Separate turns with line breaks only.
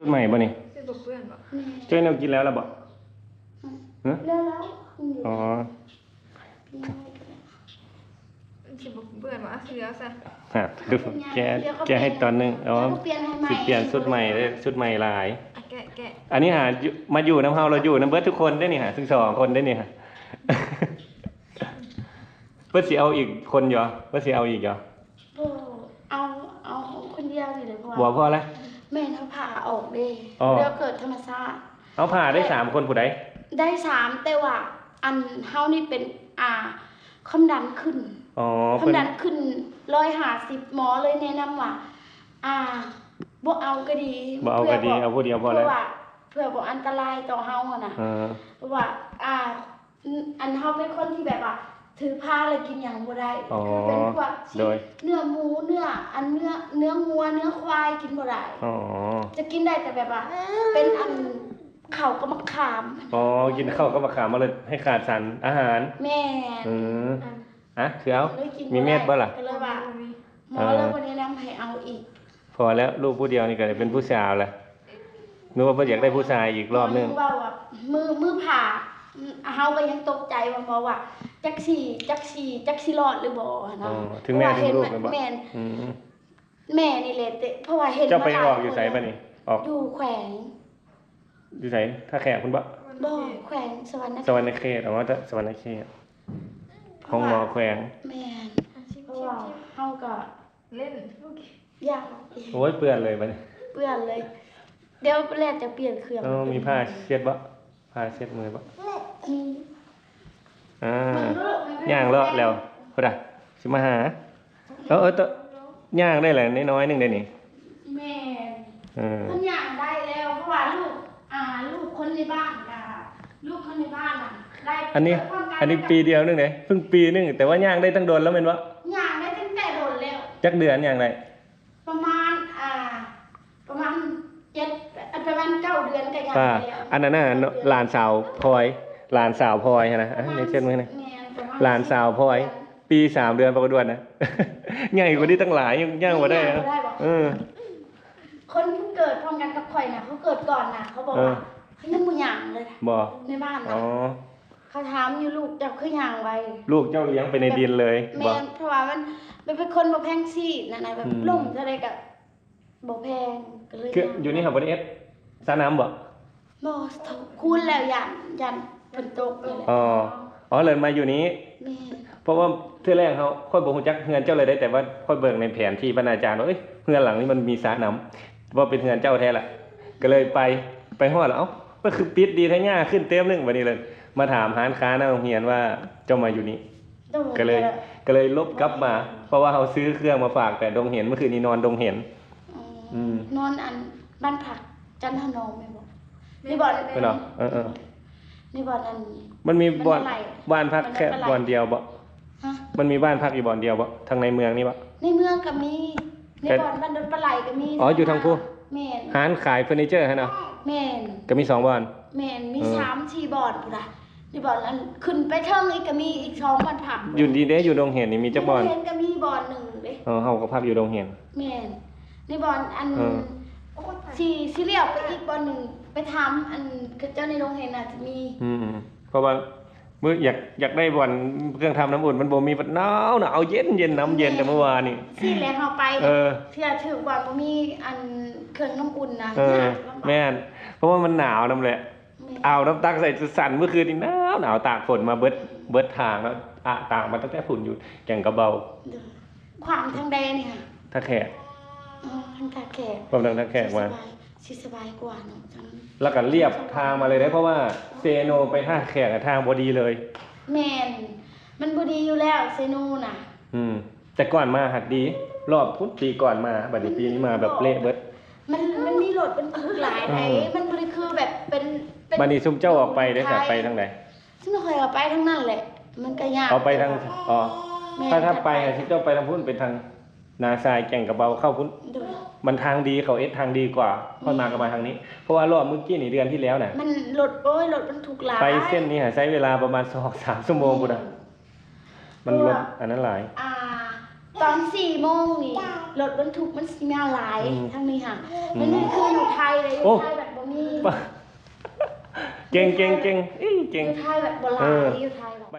ใหม่ป่ะนี่
ซื้อกับเพื่อนบ่
ช่วยเรากินแล้วล่ะบ่
แล้ว
อ๋อ
ซื้อกับเพื่อนบ่ซื้อแล้วซะ
ฮะดูแกให้ตอนนึงอ๋อสิเปลี่ยนชุดใหม่เลยชุดใหม่ลาย
แกะ
อันนี้หามาอยู่น้ำเฮาเราอยู่น้ำเบิร์ดทุกคนได้นี่ฮะทั้ง2 คนได้นี่ฮะเพื่อสิเอาอีกคนเหรอเพื่อสิเอาอีกเหรอ
เอาคนเดียวเลยพ่อ
บัวพ่อแล้ว
แม่เขาผ่าออกเด้เดี๋ยวเกิดธรรมชาติ
เอาผ่าได้3 คนผู้ใด
ได้3แต่ว่าอันเฮานี่เป็นความดันขึ้นความดันขึ้น150หมอเลยแนะนำว่าบ่เอาก็ดี
เอาผู้เดียวพอแล้ว
เพื่อบ่อันตรายต่อเฮาน่ะเพราะว่าอันเฮาเป็นคนที่แบบว่าถือผ้าเลยกินอย่างบ่ได้เป็นพวกเนื้อหมูเนื้องัวเนื้อควายกินบ่ได้จะกินได้แต่แบบว่าเป็นอันข้าวกับมะขาม
กินข้าวกับมะขามมาเลยให้ขาดสารอาหาร
แม่
คือเอามีเม็ดบ่ล่ะ
ก็เลยว่าหมอเลยบ่แนะนำให้เอาอีก
พอแล้วลูกผู้เดียวนี่ก็เป็นผู้สาวแหละนึกว่าเพิ่นอยากได้ผู้ชายอีกรอบนึง
ว่ามือผ่าเฮาก็ยังตกใจว่าหมอว่าจักสิรอดหรือบ่เนาะ
ถึงแม่ถึงลูกบ่
แม่นี่แหละเพราะว่าเห็น
เจ้าไปออกอยู่ไสบัดนี้ออก
อยู่แขวง
อยู่ไสถ้าแขกคุณบ่
แขวงสวรรณ
เขตอ๋อสวรรณเขตของหมอแขวง
แม่นเพราะว่าเฮาก็
เล่น
ยาก
โอ้ยเปื้อนเลยบัดนี้
เปื้อนเลยเดี๋ยวแรกจะเปลี่ยนเครื่อง
มีผ้าเช็ดบ่ผ้าเช็ดมือบ่ย่างเลาะแล้วพุ่นน่ะสิมาหาย่างได้แหละน้อยๆนึงได้นี่
แม่มันย่างได้แล้วเพราะว่าลูกคนในบ้านได้
อันนี้ปีเดียวนึงเด้เพิ่งปีนึงแต่ว่าย่างได้ตั้งโดนแล้วแม่นบ่
ย่างได้ตั้งแต่โดนแล้ว
จักเดือนย่างได้
ประมาณ9 เดือนก็ย่างแล้ว
อันนั้นน่ะหลานสาวพลอยนะในเช่นมื้อนี้หลานสาวพลอยปี3 เดือนประกวดนะใหญ่กว่านี้ตั้งหลายย่างบ่ได้
คนที่เกิดพร้อมกันกับข่อยน่ะเขาเกิดก่อนน่ะเขาบอกว่าเขายังบ่ย่างเลย
บ่
ในบ้านน่ะเขาถามอยู่ลูกเจ้าคือย่างไว้
ลูกเจ้าเลี้ยงไปในดินเลย
บ่เพราะว่ามันเป็นคนบ่แพงซีดนั่นน่ะแบบล่มเท่าใดก็บ่แพงก็เลย
คืออยู่นี่ครับบ่ได้เอ็ดสระน้ำบ่
คูณแล้วยันฝนตกเลย
เลยมาอยู่นี้เพราะว่าเทื่อแรกเขาค่อยบ่ฮู้จักเฮือนเจ้าเลยได้แต่ว่าค่อยเบิ่งในแผนที่บรรณาจารย์ว่าเฮือนหลังนี้มันมีสระน้ำว่าเป็นเฮือนเจ้าแท้ล่ะก็เลยไปฮอดแล้วก็คือปิดดีแท้หญ้าขึ้นเต็มนึงบัดนี้เลยมาถามร้านค้าหน้าโรงเรียนว่าเจ้ามาอยู่นี่ก็เลยลบกลับมาเพราะว่าเขาซื้อเครื่องมาฝากแต่ดงเห็นเมื่อคืนนี้นอนดงเห็น
นอนอันบ้านผักจันทนงแม่บอกนี่บ่
เนาะ
นี่บ่อัน
มันมีบ้านพักแค่บ่อนเดียวบ่มันมีบ้านพักอยู่บ่อนเดียวบ่ทางในเมืองนี่บ่
ในเมืองก็มีในบ่อนบ้านดอนปลาไหลก็มี
อยู่ทางผู้
แม่น
ร้านขายเฟอร์นิเจอร์หั่นเนาะ
แม่น
ก็มี2บ่อน
แม่นมี3-4บ่อนพุ่นน่ะนี่บ่อนอันขึ้นไปเทิงอีกก็มีอีก2บ้านผัก
อยู่ดีเด้อยู่ดงเห็นนี่มีจักบ่อน
เห็นก็มีบ่อนนึงเด้
เฮาก็พักอยู่ดงเห็น
แม่นในบ่อนอันสิเลี้ยวไปอีกบ่อนนึงไปถามอันเจ้าในโรงเห็นน่ะจะมี
เพราะว่ามื้ออยากได้บ่อนเครื่องทำน้ำอุ่นมันบ่มีหนาวเอาเย็นน้ำเย็นแต่เมื่อวานนี่
สิแล้วเฮาไปเทื่อถึงบ่อนบ่มีอันเครื่องน้ำอุ่นนะ
แม่นเพราะว่ามันหนาวนำแหละเอาน้ำตักใส่สั่นเมื่อคืนนี่หนาวตากฝนมาเบิดทางแล้วตากมาตั้งแต่ฝุ่นอยู่แก่งกระเบา
ความทางใดนี่ค่ะ
ท่าแขก
ทางท่าแขก
ความทางท่าแขกมา
สิสบายกว่าเนาะ
แล้วก็เรียบทางมาเลยได้เพราะว่าเซโนไปท่าแขกทางบ่ดีเลย
แม่นมันบ่ดีอยู่แล้วเซโนน่ะ
แต่ก่อนมาหัดดีรอบพุธปีก่อนมาบัดนี้ปีนี้มาแบบเละเบิด
มันมีรถเป็นหลายไหนมันบ่ได้คือแบบเป็น
บัดนี้ซุมเจ้าออกไปได้ค่ะไปทางไหน
ซุมเคยเอาไปทางนั้นแหละมันก็ยาก
เอาไปทางถ้าไปสิเจ้าไปทางพุ่นเป็นทางนาทรายแก่งกระเบาเข้าพุ่นมันทางดีเขาทางดีกว่าค่อยมากันมาทางนี้เพราะว่ารอบเมื่อกี้นี่เดือนที่แล้วน่ะ
มันรถมันถูกหลาย
ไปเส้นนี้ใช้เวลาประมาณ2-3 ชั่วโมงพุ่นน่ะมันรถอันนั้นหลาย
ตอน4 โมงนี่รถบรรทุกมันสิมาหลายทางนี้ค่ะมันนี่คืออยู่ไทยเลยอยู่ไทยแบบบ่มี
เก่งเก่งเก่งเก่ง
อยู่ไทยแบบบ่หลายอยู่ไทยแบบ